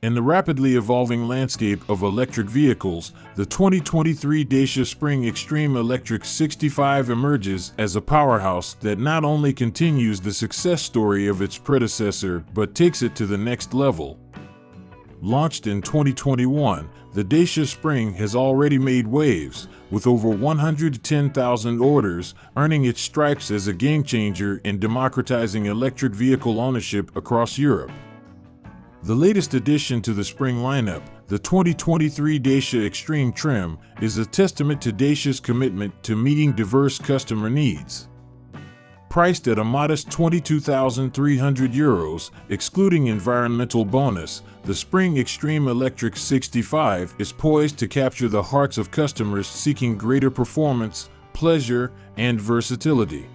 In the rapidly evolving landscape of electric vehicles, the 2023 Dacia Spring Extreme ELECTRIC 65 emerges as a powerhouse that not only continues the success story of its predecessor but takes it to the next level. Launched in 2021, the Dacia Spring has already made waves, with over 110,000 orders, earning its stripes as a game-changer in democratizing electric vehicle ownership across Europe. The latest addition to the Spring lineup, the 2023 Dacia Extreme trim, is a testament to Dacia's commitment to meeting diverse customer needs. Priced at a modest €22,300, excluding environmental bonus, the Spring Extreme ELECTRIC 65 is poised to capture the hearts of customers seeking greater performance, pleasure, and versatility.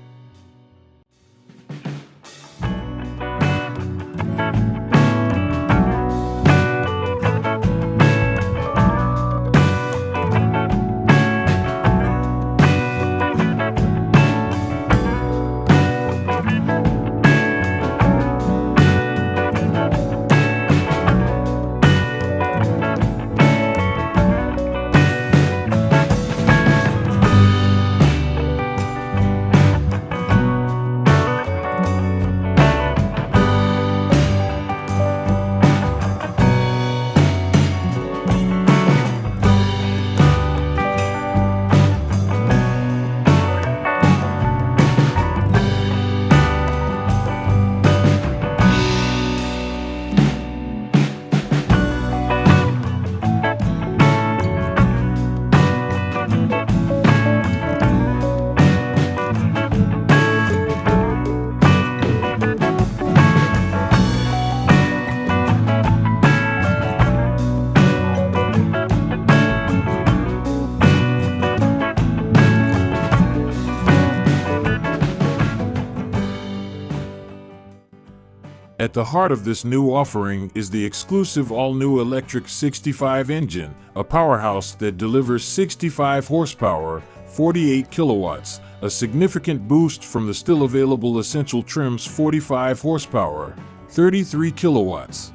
At the heart of this new offering is the exclusive all-new electric 65 engine, a powerhouse that delivers 65 horsepower, 48 kilowatts, a significant boost from the still available essential trim's 45 horsepower, 33 kilowatts.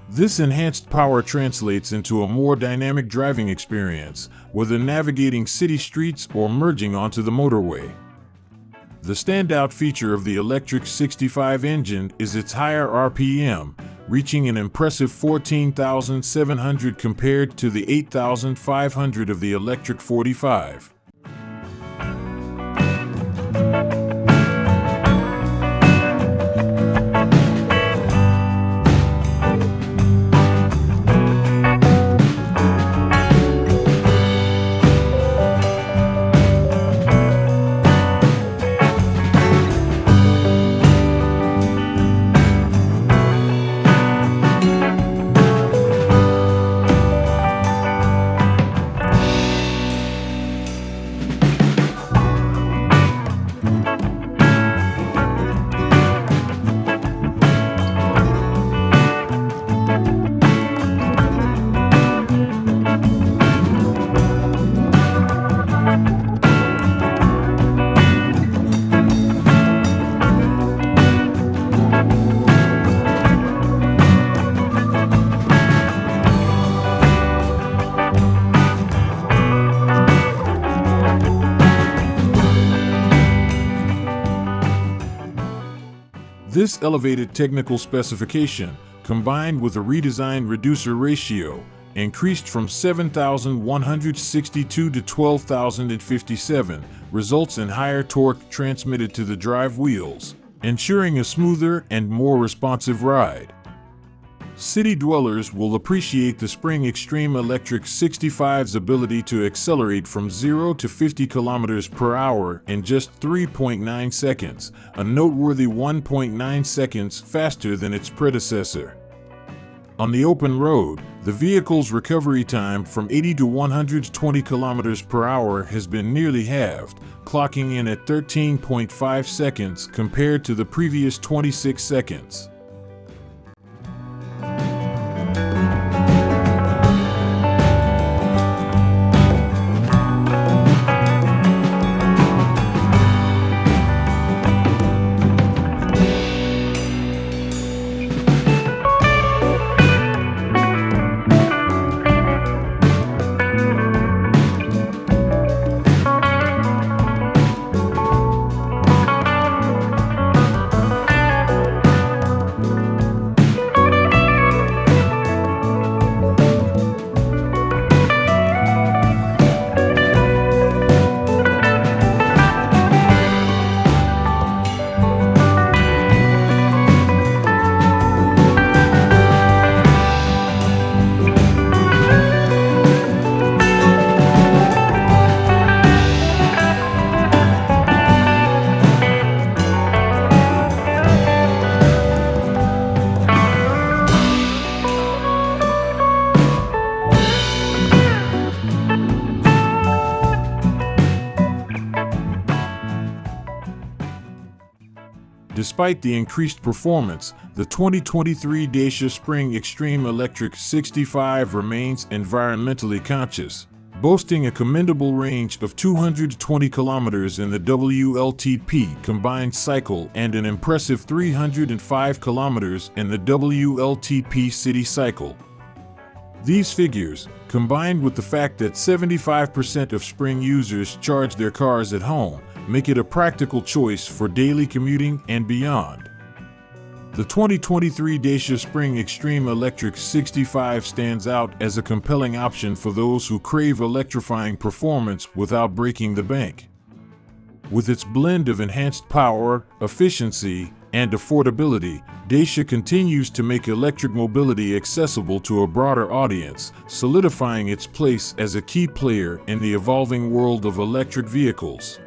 This enhanced power translates into a more dynamic driving experience, whether navigating city streets or merging onto the motorway. The standout feature of the electric 65 engine is its higher RPM, reaching an impressive 14,700 compared to the 8,500 of the electric 45. This elevated technical specification, combined with a redesigned reducer ratio, increased from 7,162 to 12,057, results in higher torque transmitted to the drive wheels, ensuring a smoother and more responsive ride. City dwellers will appreciate the Spring Extreme ELECTRIC 65's ability to accelerate from 0 to 50 km per hour in just 3.9 seconds, a noteworthy 1.9 seconds faster than its predecessor. On the open road, the vehicle's recovery time from 80 to 120 km per hour has been nearly halved, clocking in at 13.5 seconds compared to the previous 26 seconds. Despite the increased performance, the 2023 Dacia Spring Extreme Electric 65 remains environmentally conscious, boasting a commendable range of 220 kilometers in the WLTP combined cycle and an impressive 305 kilometers in the WLTP city cycle. These figures, combined with the fact that 75% of Spring users charge their cars at home, make it a practical choice for daily commuting and beyond. The 2023 Dacia Spring Extreme Electric 65 stands out as a compelling option for those who crave electrifying performance without breaking the bank. With its blend of enhanced power, efficiency, and affordability, Dacia continues to make electric mobility accessible to a broader audience, solidifying its place as a key player in the evolving world of electric vehicles.